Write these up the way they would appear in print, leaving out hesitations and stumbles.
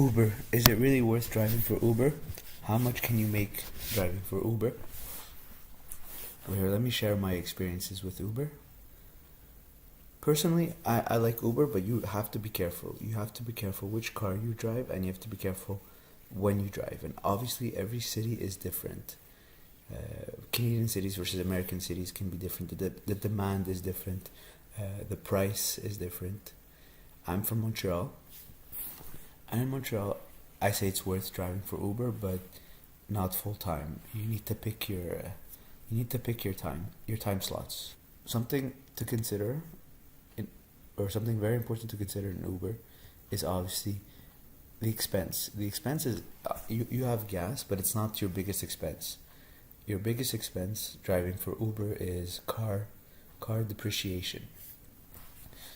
Uber. Is it really worth driving for Uber? How much can you make driving for Uber? Well, here, let me share my experiences with Uber. Personally, I like Uber, but you have to be careful. You have to be careful which car you drive, and you have to be careful when you drive. And obviously, every city is different. Canadian cities versus American cities can be different. The demand is different. The price is different. I'm from Montreal. And in Montreal, I say it's worth driving for Uber, but not full time. You need to pick your time slots. Something to consider, or something very important to consider in Uber, is obviously the expense. The expense is you have gas, but it's not your biggest expense. Your biggest expense driving for Uber is car depreciation.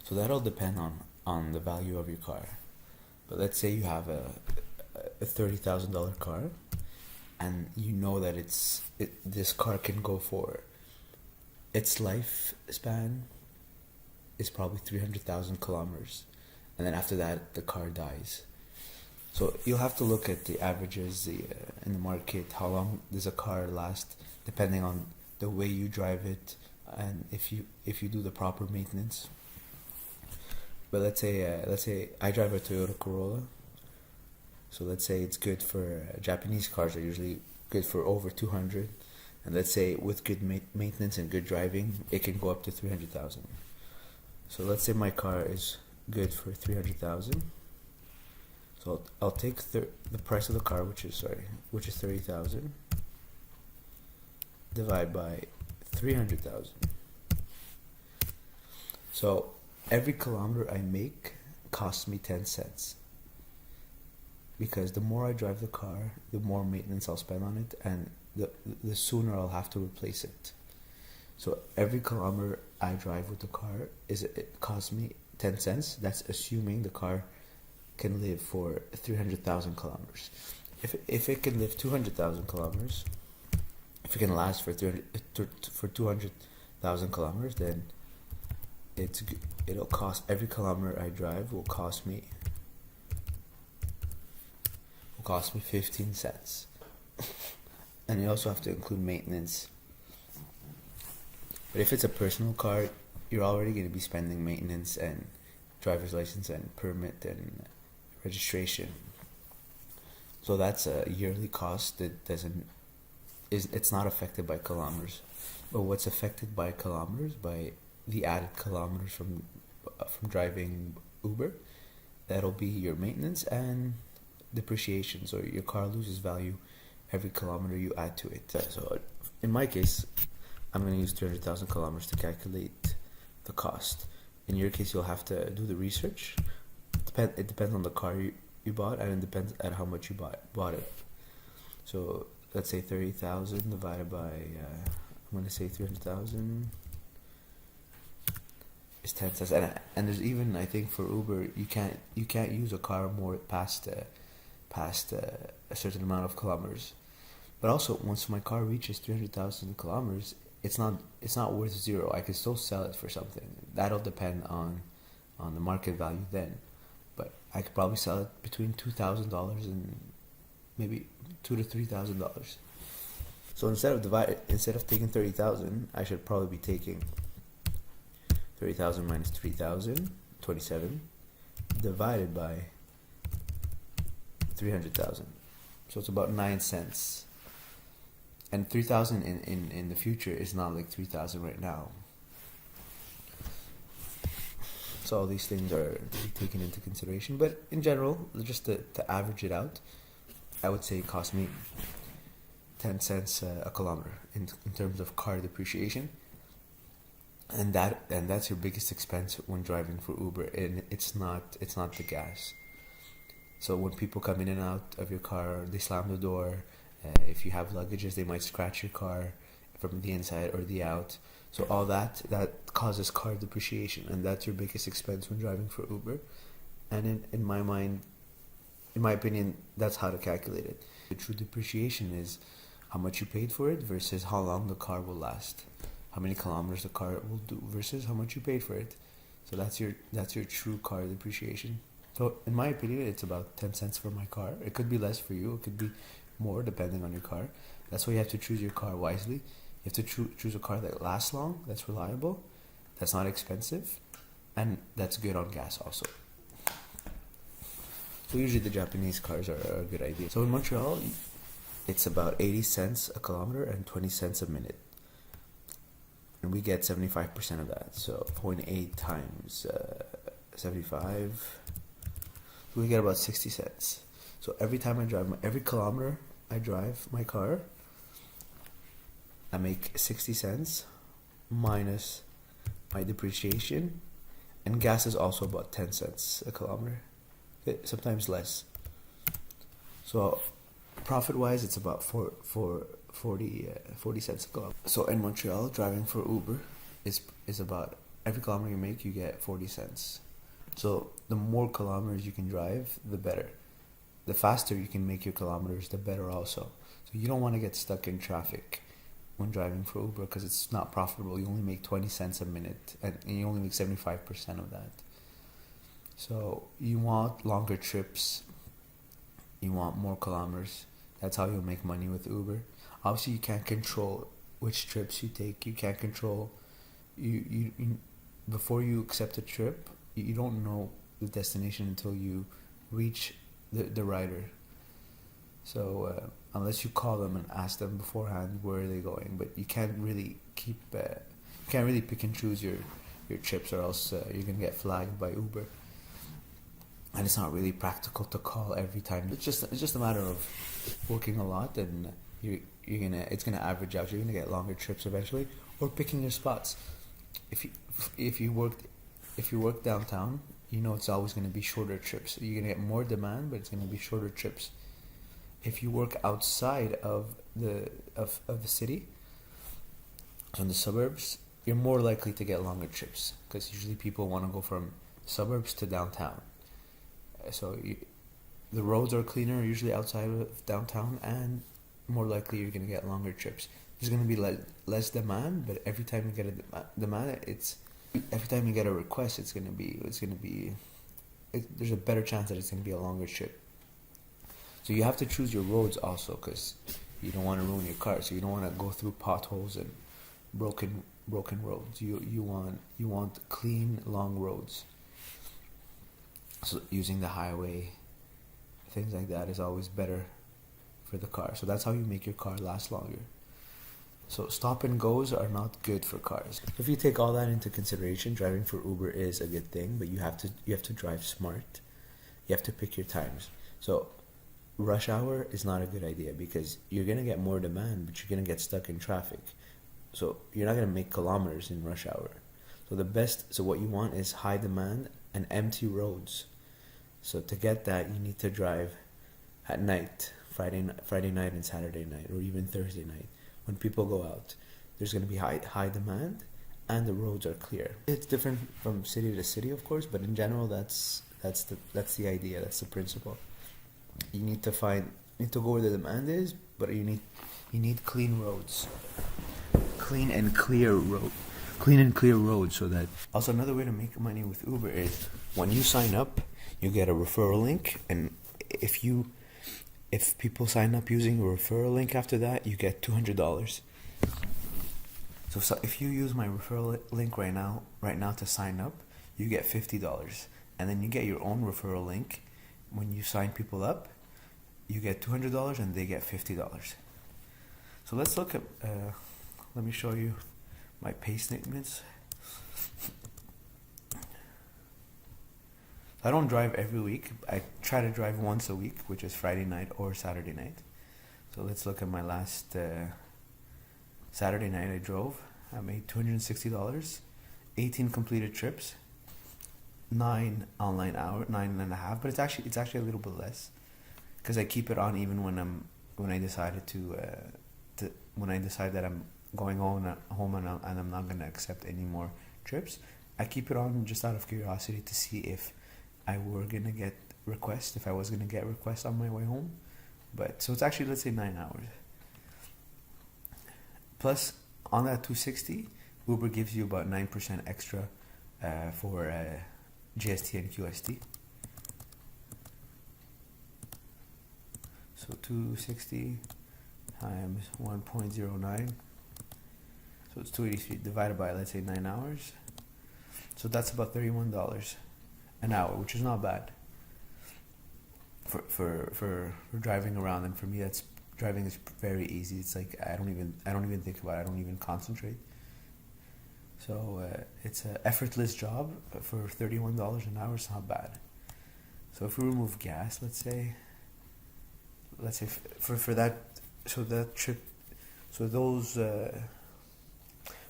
So that'll depend on the value of your car. But let's say you have a $30,000 car, and you know that this car can go for its lifespan is probably 300,000 kilometers, and then after that the car dies. So you'll have to look at the averages in the market. How long does a car last, depending on the way you drive it, and if you do the proper maintenance. But let's say I drive a Toyota Corolla. So let's say it's good for Japanese cars are usually good for over 200, and let's say with good maintenance and good driving, it can go up to 300,000. So let's say my car is good for 300,000. So I'll take the price of the car, which is 30,000, divide by 300,000. So every kilometer I make costs me 10 cents. Because the more I drive the car, the more maintenance I'll spend on it, and the sooner I'll have to replace it. So every kilometer I drive with the car it costs me 10 cents. That's assuming the car can live for 300,000 kilometers. If it can live 200,000 kilometers, if it can last for 200,000 kilometers, then it'll cost, every kilometer I drive will cost me 15 cents. And you also have to include maintenance. But if it's a personal car, you're already going to be spending maintenance and driver's license and permit and registration. So that's a yearly cost that it's not affected by kilometers. But what's affected by kilometers, by the added kilometers from driving Uber, that'll be your maintenance and depreciation. So your car loses value every kilometer you add to it. So in my case, I'm going to use 300,000 kilometers to calculate the cost. In your case, you'll have to do the research. It depends on the car you bought, and it depends at how much you bought it. So let's say 30,000 divided by I'm going to say 300,000 is 10 cents. And there's even, I think, for Uber, you can't use a car more past a certain amount of kilometers. But also, once my car reaches 300,000 kilometers, it's not worth zero. I can still sell it for something. That'll depend on the market value then. But I could probably sell it between $2,000 and maybe $2,000 to $3,000. So instead of taking 30,000, I should probably be taking 30,000 minus 3,000, 27, divided by 300,000. So it's about 9 cents. And 3,000 in the future is not like 3,000 right now. So all these things are to be taken into consideration. But in general, just to average it out, I would say it cost me 10 cents a kilometer in terms of car depreciation. And that's your biggest expense when driving for Uber, and it's not the gas. So when people come in and out of your car, they slam the door. If you have luggages, they might scratch your car from the inside or the out. So all that causes car depreciation, and that's your biggest expense when driving for Uber. And in my mind, in my opinion, that's how to calculate it. The true depreciation is how much you paid for it versus how long the car will last, how many kilometers the car will do versus how much you paid for it. So that's your true car depreciation. So in my opinion, it's about 10 cents for my car. It could be less for you. It could be more depending on your car. That's why you have to choose your car wisely. You have to choose a car that lasts long, that's reliable, that's not expensive, and that's good on gas also. So usually the Japanese cars are a good idea. So in Montreal, it's about 80 cents a kilometer and 20 cents a minute. And we get 75% of that. So 0.8 times 75, we get about 60 cents. So every kilometer I drive my car, I make 60 cents minus my depreciation, and gas is also about 10 cents a kilometer, sometimes less. So profit wise, it's about 40 cents a kilometer. So in Montreal, driving for Uber is about, every kilometer you make, you get 40 cents. So the more kilometers you can drive, the better. The faster you can make your kilometers, the better also. So you don't want to get stuck in traffic when driving for Uber, because it's not profitable. You only make 20 cents a minute, and you only make 75% of that. So you want longer trips, you want more kilometers. That's how you'll make money with Uber. Obviously, you can't control which trips you take. You can't control, you before you accept a trip, you don't know the destination until you reach the rider. So unless you call them and ask them beforehand where are they going, but you can't really pick and choose your trips, or else you're gonna get flagged by Uber. And it's not really practical to call every time. It's just a matter of working a lot, and it's gonna average out. You're gonna get longer trips eventually, or picking your spots. If you work downtown, you know it's always gonna be shorter trips. You're gonna get more demand, but it's gonna be shorter trips. If you work outside of the city, so in the suburbs, you're more likely to get longer trips, because usually people want to go from suburbs to downtown. So the roads are cleaner usually outside of downtown, and more likely you're going to get longer trips. There's going to be less demand, but every time you get a demand, every time you get a request, there's a better chance that it's going to be a longer trip. So you have to choose your roads also, because you don't want to ruin your car. So you don't want to go through potholes and broken roads. You want clean, long roads. So using the highway, things like that, is always better for the car. So that's how you make your car last longer. So stop and goes are not good for cars. If you take all that into consideration, driving for Uber is a good thing, but you have to drive smart. You have to pick your times. So rush hour is not a good idea, because you're gonna get more demand, but you're gonna get stuck in traffic. So you're not gonna make kilometers in rush hour. So what you want is high demand and empty roads. So to get that, you need to drive at night, Friday night and Saturday night, or even Thursday night, when people go out. There's going to be high demand, and the roads are clear. It's different from city to city, of course, but in general, that's the idea. That's the principle. You need to go where the demand is, but you need clean roads, clean and clear roads, so that. Also, another way to make money with Uber is when you sign up, you get a referral link, and if people sign up using a referral link after that, you get $200. So if you use my referral link right now to sign up, you get $50, and then you get your own referral link. When you sign people up, you get $200 and they get $50. So let's look at. Let me show you my pay statements. I don't drive every week. I try to drive once a week, which is Friday night or Saturday night. So let's look at my last Saturday night I drove. I made $260, 18 completed trips, 9 online hours, 9.5. But it's actually a little bit less, because I keep it on even when I decide that I'm going home and I'm not gonna accept any more trips. I keep it on just out of curiosity to see if I was gonna get requests on my way home. But so it's actually, let's say, 9 hours. Plus, on that 260, Uber gives you about 9% extra for GST and QST. So 260 times 1.09. So it's 283 divided by, let's say, 9 hours. So that's about $31 an hour, which is not bad for driving around. And for me, that's driving is very easy. It's like I don't even think about it. I don't even concentrate. So it's an effortless job for $31 an hour. It's not bad. So if we remove gas, let's say for that, so that trip, so those,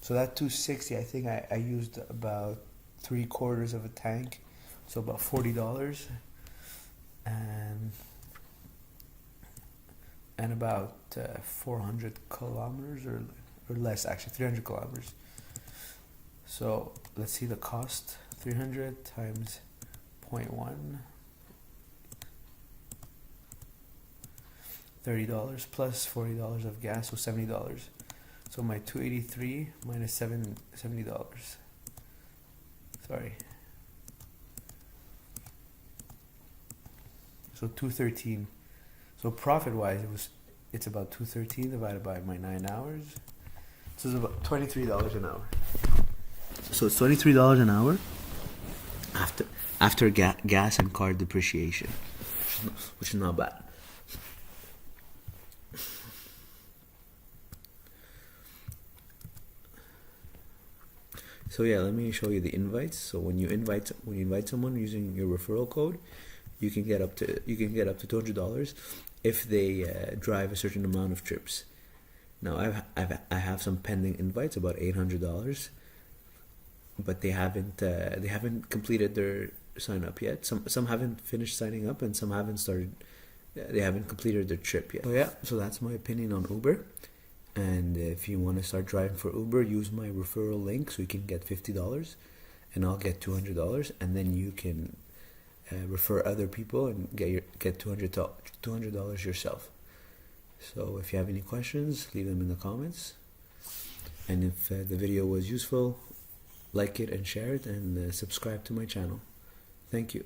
so that 260, I think I used about 3/4 of a tank, so about $40, and about 400 kilometers or less, actually 300 kilometers. So let's see the cost. 300 times 0.1, $30 plus $40 of gas, so $70. So my 283 minus $70. Sorry. So 213. So profit wise, it's about 213 divided by my 9 hours. So it's about $23 an hour. So it's $23 an hour after gas and car depreciation, which is not bad. So yeah, let me show you the invites. So when you invite someone using your referral code, you can get up to $200 if they drive a certain amount of trips. Now I have some pending invites, about $800, but they haven't completed their sign up yet. Some haven't finished signing up, and some haven't started. They haven't completed their trip yet. So yeah, so that's my opinion on Uber. And if you want to start driving for Uber, use my referral link so you can get $50, and I'll get $200, and then you can refer other people and get $200 yourself. So if you have any questions, leave them in the comments. And if the video was useful, like it and share it, and subscribe to my channel. Thank you.